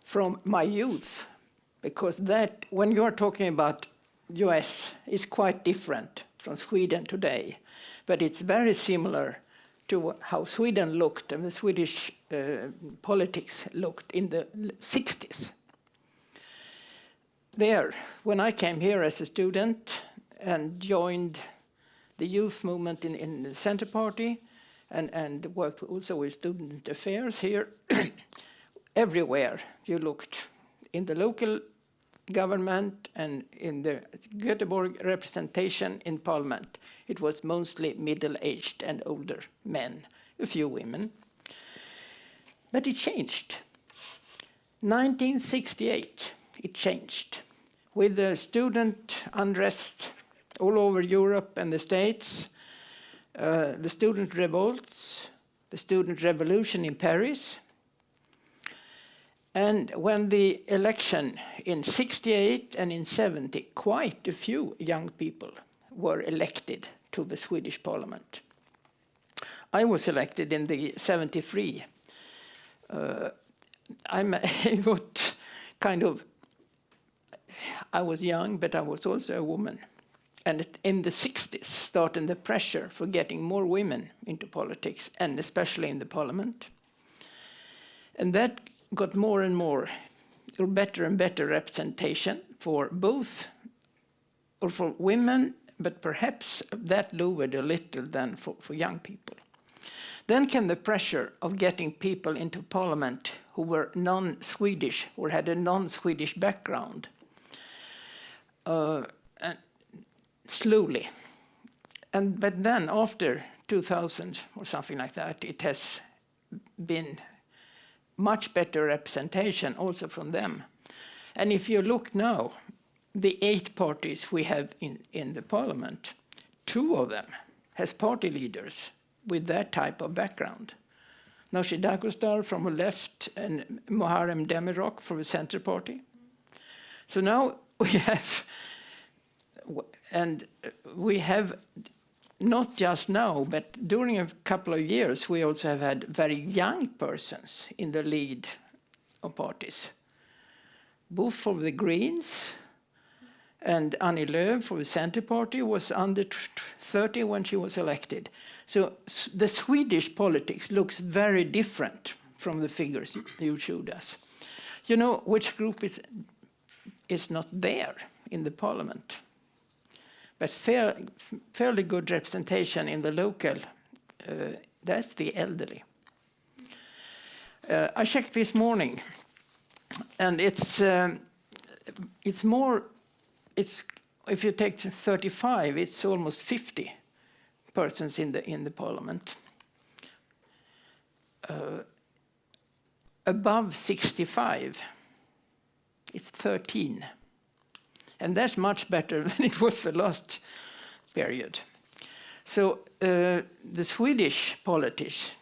Speaker 4: from my youth, because that, when you're talking about US, is quite different from Sweden today, but it's very similar to how Sweden looked and the Swedish politics looked in the 60s. There, when I came here as a student and joined the youth movement in the Center Party and worked also with student affairs here, everywhere you looked, in the local government and in the Gothenburg representation in parliament, it was mostly middle-aged and older men, a few women. But it changed. 1968, it changed. With the student unrest all over Europe and the States, the student revolts, the student revolution in Paris. And when the election in 68 and in 70, quite a few young people were elected to the Swedish parliament. I was elected in the 73. I was young, but I was also a woman. And in the 60s started the pressure for getting more women into politics, and especially in the parliament. And that got more and more, or better and better representation for both, or for women, but perhaps that lowered a little then for young people. Then came the pressure of getting people into parliament who were non-Swedish or had a non-Swedish background. And slowly. But then after 2000 or something like that, it has been much better representation also from them. And if you look now, the 8 parties we have in the parliament, 2 of them has party leaders with that type of background. Nooshi Dadgostar from the left and Muharrem Demirok from the Center Party. So now we have not just now, but during a couple of years, we also have had very young persons in the lead of parties, both for the Greens, and Annie Lööf for the Center Party was under 30 when she was elected. So the Swedish politics looks very different from the figures you showed us. You know which group is not there in the parliament? But fairly good representation in the local, that's the elderly. I checked this morning, and it's it's more, it's, if you take 35, it's almost 50 persons in the parliament. Above 65, it's 13. And that's much better than it was the last period. So the Swedish politic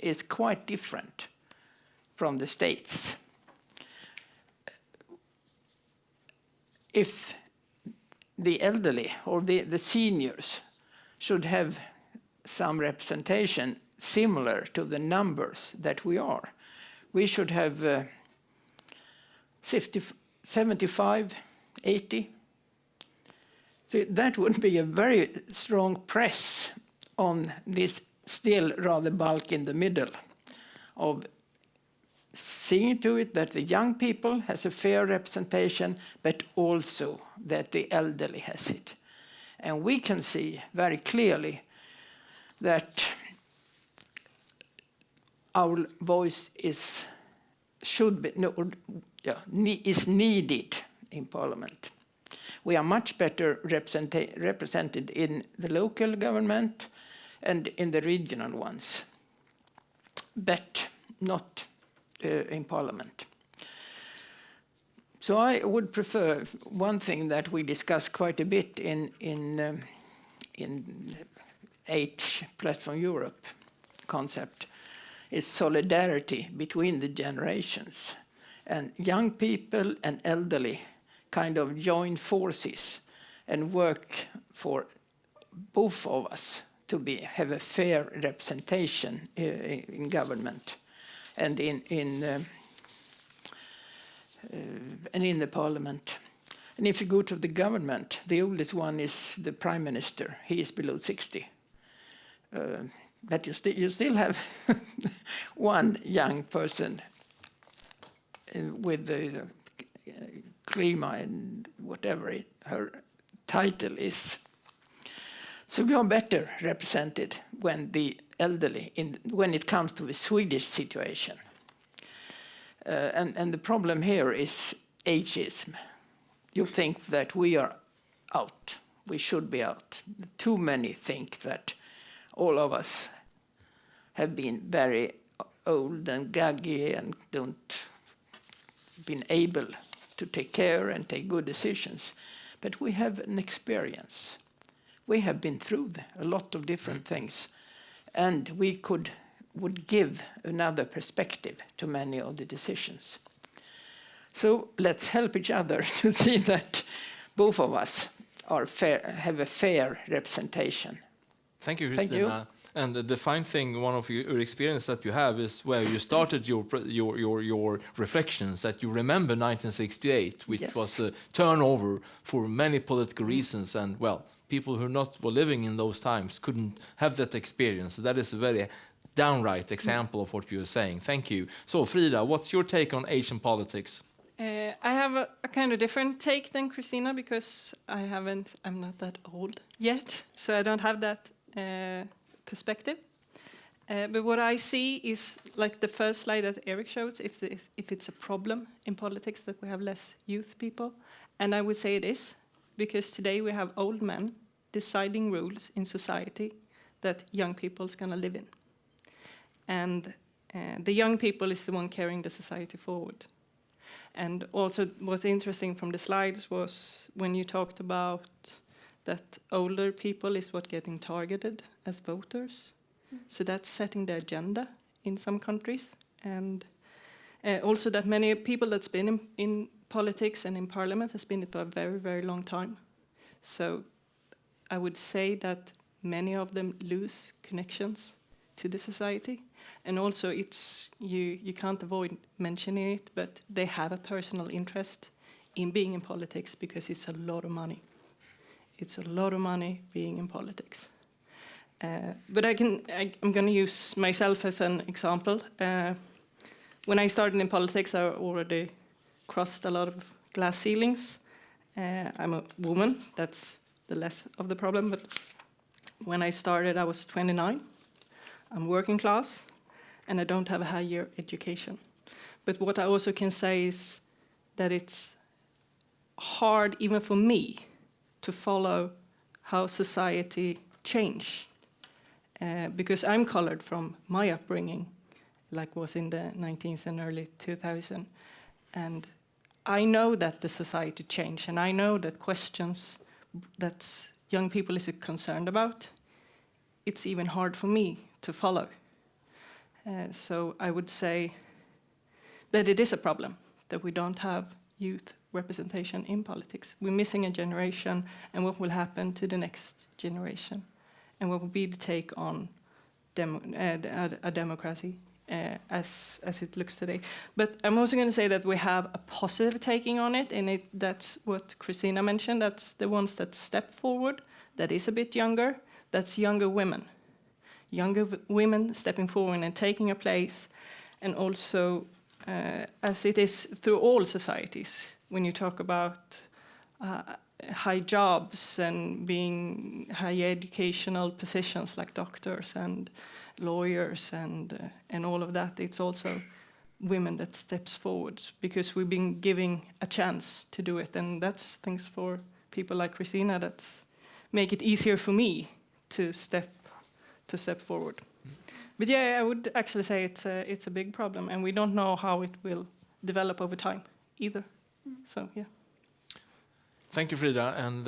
Speaker 4: is quite different from the States. If the elderly or the seniors should have some representation similar to the numbers that we are, we should have 75, 80. So that would be a very strong press on this still rather bulk in the middle of seeing to it that the young people has a fair representation, but also that the elderly has it. And we can see very clearly that our voice is needed in Parliament. We are much better represented in the local government and in the regional ones, but not in Parliament. So I would prefer one thing that we discuss quite a bit in H Platform Europe concept is solidarity between the generations, and young people and elderly kind of join forces and work for both of us to have a fair representation in government and in the Parliament. And if you go to the government, the oldest one is the Prime Minister. He is below 60. But you still have one young person with the klima and whatever her title is. So we are better represented when the elderly, when it comes to the Swedish situation. And the problem here is ageism. You think that we are out. We should be out. Too many think that all of us have been very old and gaggy and don't been able to take care and take good decisions. But we have an experience. We have been through a lot of different things, and we would give another perspective to many of the decisions. So let's help each other to see that both of us are have a fair representation.
Speaker 1: Thank you,
Speaker 4: Thank
Speaker 1: Christina.
Speaker 4: you.
Speaker 1: And the fine thing, one of your experience that you have is where you started your reflections, that you remember 1968, which
Speaker 4: Yes.
Speaker 1: was a turnover for many political reasons, and well, people who were living in those times couldn't have that experience. So that is a very downright example of what you are saying. Thank you. So Frida, what's your take on Asian politics?
Speaker 5: I have a kind of different take than Christina because I'm not that old yet, so I don't have that perspective. But what I see is like the first slide that Eric showed, if it's a problem in politics that we have less youth people. And I would say it is, because today we have old men deciding rules in society that young people is going to live in. And the young people is the one carrying the society forward. And also what's interesting from the slides was when you talked about that older people is what getting targeted as voters. So that's setting the agenda in some countries. And also that many people that's been in politics and in parliament has been for a very, very long time. So I would say that many of them lose connections to the society. And also it's, you can't avoid mentioning it, but they have a personal interest in being in politics because it's a lot of money. It's a lot of money being in politics. But I'm going to use myself as an example. When I started in politics, I already crossed a lot of glass ceilings. I'm a woman, that's the less of the problem. But when I started, I was 29. I'm working class, and I don't have a higher education. But what I also can say is that it's hard even for me to follow how society changed. Because I'm colored from my upbringing, like was in the 19th and early 2000s. And I know that the society changed, and I know that questions that young people is concerned about, it's even hard for me to follow. So I would say that it is a problem that we don't have youth representation in politics. We're missing a generation, and what will happen to the next generation, and what will be the take on a democracy as it looks today. But I'm also going to say that we have a positive taking on it, and that's what Christina mentioned. That's the ones that step forward, that is a bit younger. That's younger women. Younger women stepping forward and taking a place, and also as it is through all societies, when you talk about high jobs and being high educational positions like doctors and lawyers and all of that, it's also women that steps forward because we've been giving a chance to do it, and that's thanks for people like Christina that's make it easier for me to step forward. But yeah, I would actually say it's a big problem, and we don't know how it will develop over time either. So yeah.
Speaker 1: Thank you, Frida. And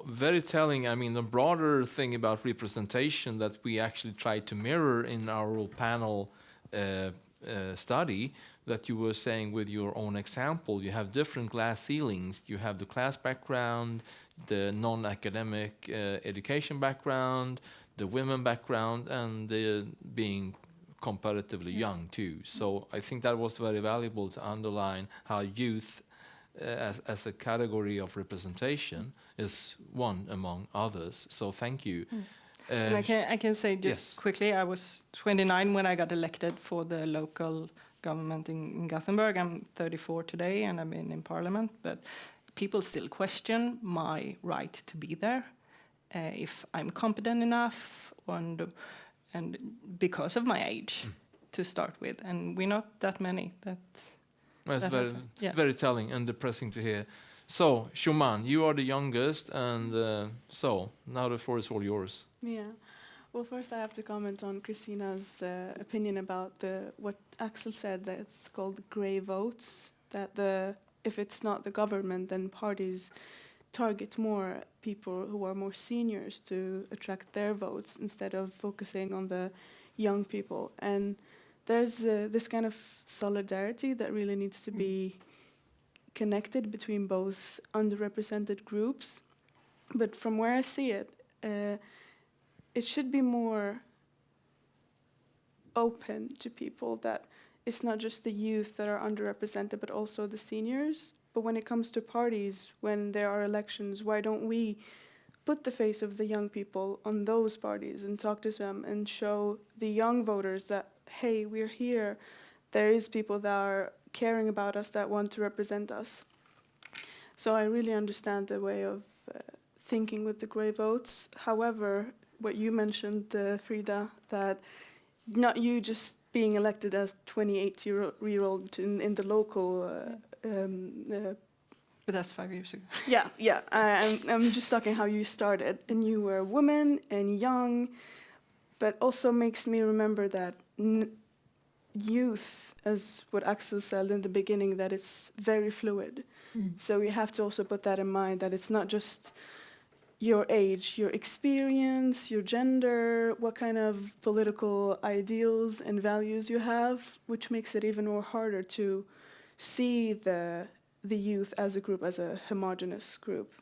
Speaker 1: very telling. I mean, the broader thing about representation that we actually tried to mirror in our panel study that you were saying with your own example. You have different glass ceilings. You have the class background, the non-academic education background, the women background, and the being comparatively young too. So I think that was very valuable to underline how youth as a category of representation is one among others. So thank you.
Speaker 5: And I can say just quickly, I was 29 when I got elected for the local government in Gothenburg. I'm 34 today, and I've been in parliament, but people still question my right to be there, if I'm competent enough, and because of my age to start with. And we're not that many. That's
Speaker 1: very telling and depressing to hear. So, Shuman, you are the youngest, and so now the floor is all yours.
Speaker 6: Yeah. Well, first I have to comment on Christina's opinion about what Aksel said, that it's called grey votes, that if it's not the government, then parties target more people who are more seniors to attract their votes instead of focusing on the young people. And there's this kind of solidarity that really needs to be connected between both underrepresented groups. But from where I see it, it should be more open to people, that it's not just the youth that are underrepresented, but also the seniors. But when it comes to parties, when there are elections, why don't we put the face of the young people on those parties and talk to them and show the young voters that, hey, we're here. There is people that are caring about us, that want to represent us. So I really understand the way of thinking with the grey votes. However, what you mentioned, Frida, that not you just being elected as 28-year-old in the local...
Speaker 5: but that's 5 years ago.
Speaker 6: Yeah. I'm just talking how you started, and you were a woman and young, but also makes me remember that youth, as what Aksel said in the beginning, that it's very fluid. So you have to also put that in mind, that it's not just your age, your experience, your gender, what kind of political ideals and values you have, which makes it even more harder to see the youth as a group, as a homogeneous group.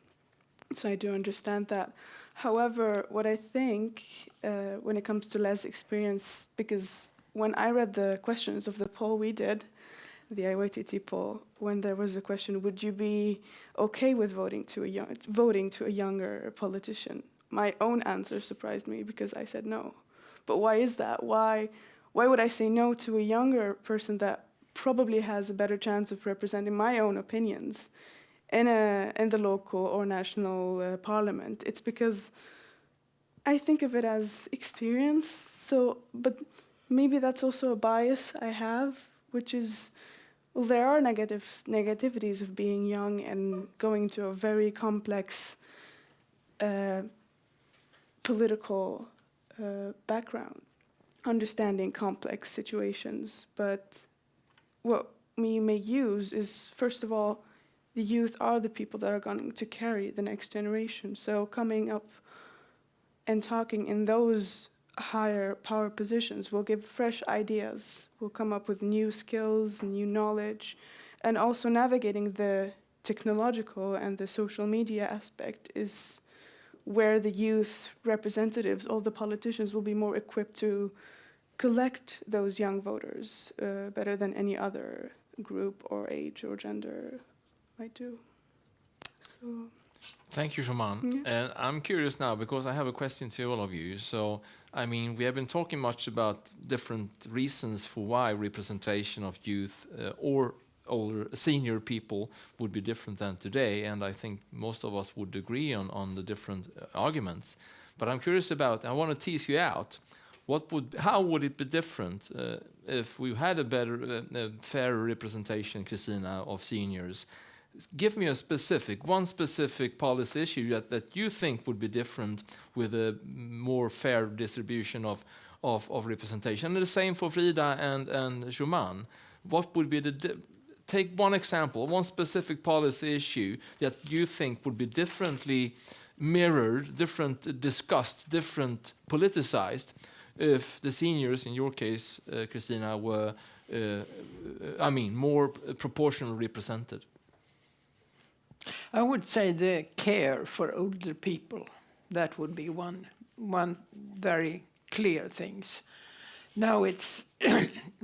Speaker 6: So I do understand that. However, what I think when it comes to less experience, because when I read the questions of the poll we did, the IYTT poll, when there was a question, would you be okay with voting to a younger politician? My own answer surprised me, because I said no. But why is that? Why would I say no to a younger person that probably has a better chance of representing my own opinions in the local or national parliament? It's because I think of it as experience. So, but maybe that's also a bias I have, which is, Well, there are negativities of being young and going to a very complex political background, understanding complex situations. But what we may use is, first of all, the youth are the people that are going to carry the next generation. So coming up and talking in those higher power positions will give fresh ideas, will come up with new skills, new knowledge, and also navigating the technological and the social media aspect is where the youth representatives, all the politicians, will be more equipped to collect those young voters better than any other group or age or gender might do. So.
Speaker 1: Thank you, Shuman. And I'm curious now because I have a question to all of you. So, I mean, we have been talking much about different reasons for why representation of youth or older, senior people would be different than today. And I think most of us would agree on the different arguments. But I'm curious about, I want to tease you out. How would it be different if we had a better, fairer representation, Christina, of seniors? Give me one specific policy issue that you think would be different with a more fair distribution of representation. And the same for Frida and Shuman. What would be take one example, one specific policy issue that you think would be differently mirrored, different discussed, different politicized, if the seniors, in your case, Christina, were, more proportionally represented?
Speaker 4: I would say the care for older people. That would be one very clear things. Now it's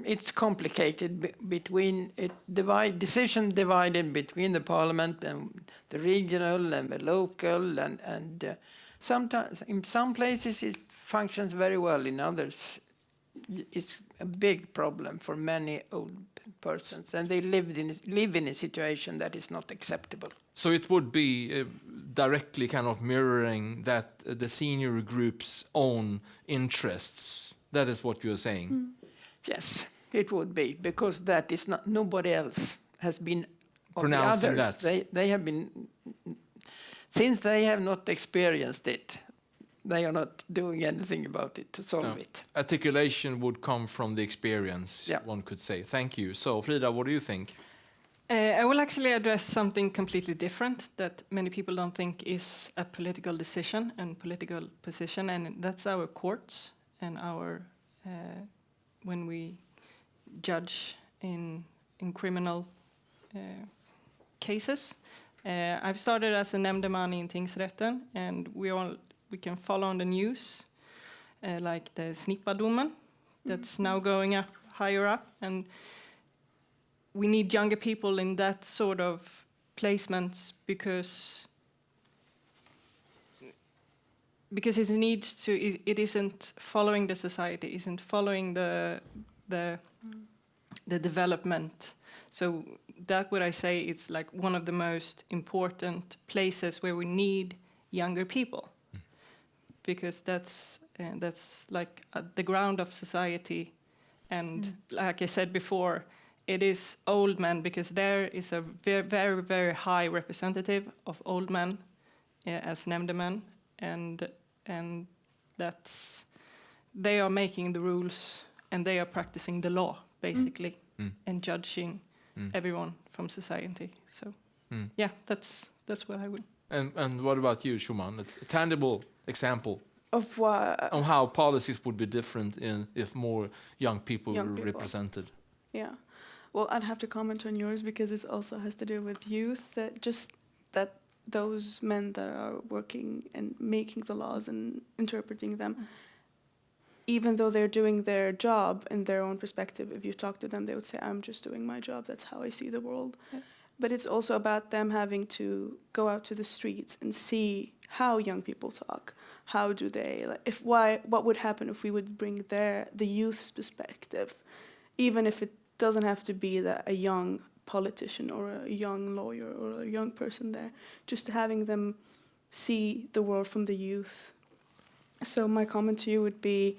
Speaker 4: it's complicated between decision divided between the parliament and the regional and the local and sometimes in some places it functions very well. In others, it's a big problem for many old persons, and they live in a situation that is not acceptable.
Speaker 1: So it would be directly kind of mirroring that the senior group's own interests. That is what you're saying.
Speaker 4: Yes, it would be, because that is not, nobody else has been
Speaker 1: pronouncing that.
Speaker 4: They have been, since they have not experienced it, they are not doing anything about it to solve it.
Speaker 1: Articulation would come from the experience, one could say. Thank you. So, Frida, what do you think?
Speaker 5: I will actually address something completely different that many people don't think is a political decision and political position, and that's our courts and our when we judge in criminal cases. I've started as a nämndeman in tingsrätten, and we can follow on the news, like the Snippadomen, that's now going up higher up, and we need younger people in that sort of placements because it isn't following the society, isn't following the development. So that would I say it's like one of the most important places where we need younger people, because that's like at the ground of society, and like I said before, it is old men, because there is a very, very, very high representative of old men as nämndemen, and they are making the rules and they are practicing the law basically and judging everyone from society. So yeah, that's what I would.
Speaker 1: And what about you, Shuman? A tangible example
Speaker 6: Of what?
Speaker 1: on how policies would be different if more young people were represented.
Speaker 6: Yeah. Well, I'd have to comment on yours because it also has to do with youth. That those men that are working and making the laws and interpreting them, even though they're doing their job in their own perspective, if you talk to them, they would say, "I'm just doing my job. That's how I see the world." Yeah. But it's also about them having to go out to the streets and see how young people talk. How do they what would happen if we would bring the youth's perspective, even if it doesn't have to be a young politician or a young lawyer or a young person there, just having them see the world from the youth. So my comment to you would be,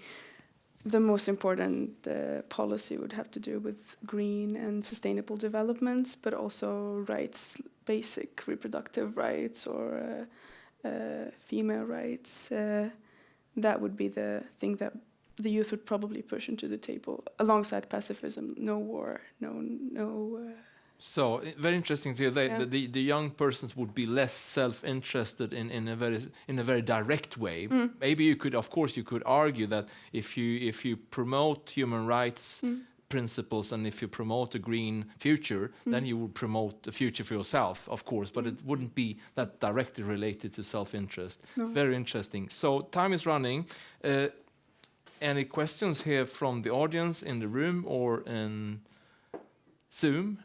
Speaker 6: the most important policy would have to do with green and sustainable developments, but also rights, basic reproductive rights or female rights. That would be the thing that the youth would probably push into the table alongside pacifism, no war, no.
Speaker 1: So very interesting to hear that
Speaker 6: Yeah.
Speaker 1: the young persons would be less self-interested in a very direct way. Maybe you could, of course, you could argue that if you promote human rights principles and if you promote a green future, then you would promote a future for yourself, of course, but it wouldn't be that directly related to self-interest.
Speaker 6: No.
Speaker 1: Very interesting. So time is running. Any questions here from the audience in the room or in Zoom?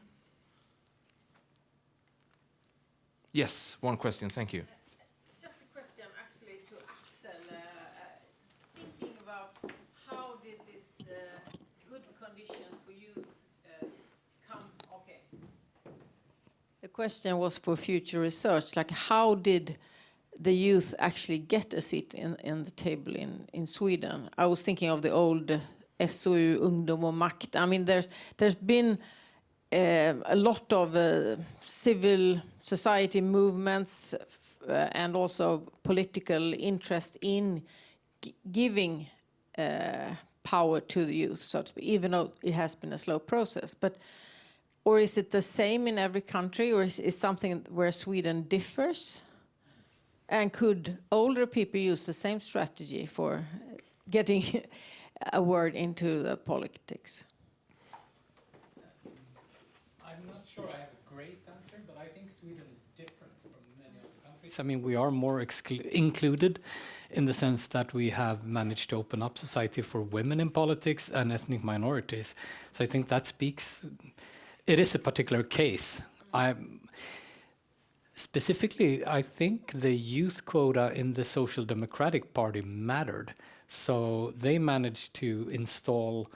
Speaker 1: Yes, one question. Thank you.
Speaker 7: Just a question actually to Axel. Thinking about how did this good conditions for youth come? Okay. The question was for future research, like how did the youth actually get a seat in the table in Sweden? I was thinking of the old SOU, Ungdom och Makt. I mean, there's been a lot of civil society movements and also political interest in giving power to the youth, so to speak, even though it has been a slow process. Or is it the same in every country, or is something where Sweden differs? And could older people use the same strategy for getting a word into the politics?
Speaker 2: I'm not sure I have a great answer, but I think Sweden is different from many other countries. I mean, we are more included in the sense that we have managed to open up society for women in politics and ethnic minorities. So I think that speaks. It is a particular case. Specifically, I think the youth quota in the Social Democratic Party mattered. So they managed to install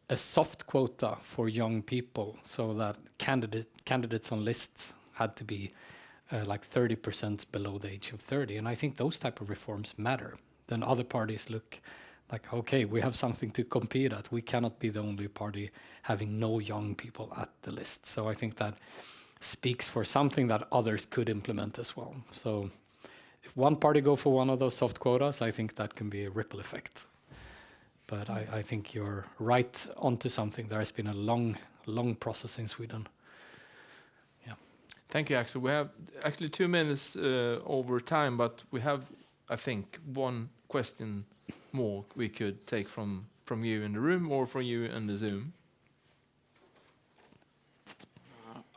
Speaker 2: a soft quota for young people so that candidates on lists had to be like 30% below the age of 30. And I think those type of reforms matter. Then other parties look like, okay, we have something to compete at. We cannot be the only party having no young people at the list. So I think that speaks for something that others could implement as well. So if one party go for one of those soft quotas, I think that can be a ripple effect. But I think you're right onto something. There has been a long process in Sweden. Yeah.
Speaker 1: Thank you, Axel. We have actually 2 minutes over time, but we have, I think, one question more we could take from you in the room or from you in the Zoom.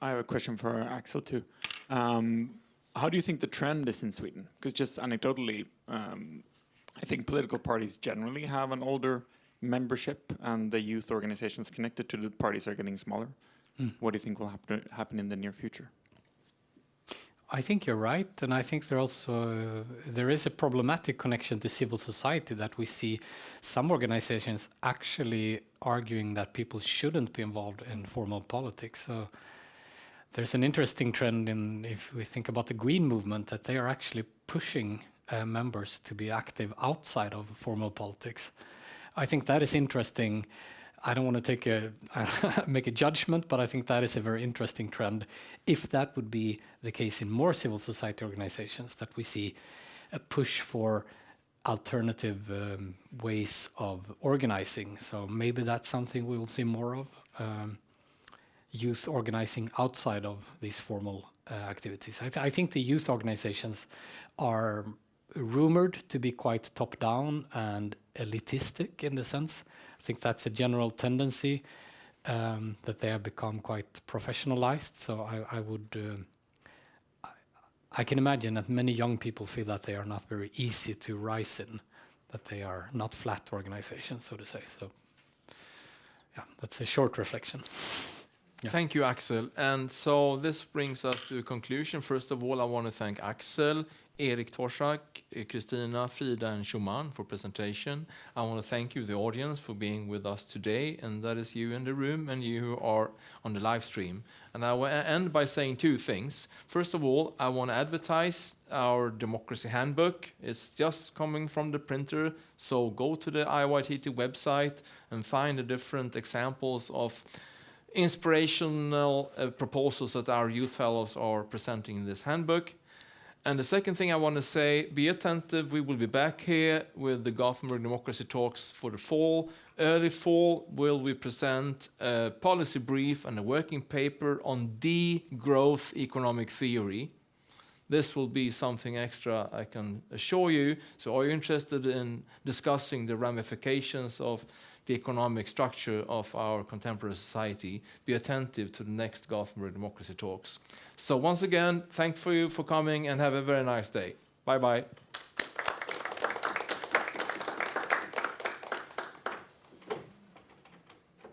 Speaker 8: I have a question for Axel too. How do you think the trend is in Sweden? Because just anecdotally, I think political parties generally have an older membership, and the youth organizations connected to the parties are getting smaller. What do you think will happen in the near future?
Speaker 2: I think you're right, and I think there is a problematic connection to civil society that we see some organizations actually arguing that people shouldn't be involved in formal politics. So there's an interesting trend if we think about the Green movement, that they are actually pushing members to be active outside of formal politics. I think that is interesting. I don't want to make a judgment, but I think that is a very interesting trend. If that would be the case in more civil society organizations, that we see a push for alternative ways of organizing. So maybe that's something we will see more of. Youth organizing outside of these formal activities. I think the youth organizations are rumored to be quite top-down and elitistic in the sense. I think that's a general tendency, that they have become quite professionalized. So I can imagine that many young people feel that they are not very easy to rise in, that they are not flat organizations, so to say. So yeah, that's a short reflection. Yeah.
Speaker 1: Thank you, Axel. And so this brings us to a conclusion. First of all, I want to thank Axel, Erik Torsak, Kristina, Frida, and Schumann for presentation. I want to thank you, the audience, for being with us today, and that is you in the room and you who are on the live stream. And I will end by saying two things. First of all, I want to advertise our democracy handbook. It's just coming from the printer, so go to the IYTT website and find the different examples of inspirational proposals that our youth fellows are presenting in this handbook. And the second thing I want to say, be attentive. We will be back here with the Gothenburg Democracy Talks for the fall. Early fall, will we present a policy brief and a working paper on degrowth economic theory. This will be something extra, I can assure you. So are you interested in discussing the ramifications of the economic structure of our contemporary society? Be attentive to the next Gothenburg Democracy Talks. So once again, thank you for coming and have a very nice day. Bye-bye.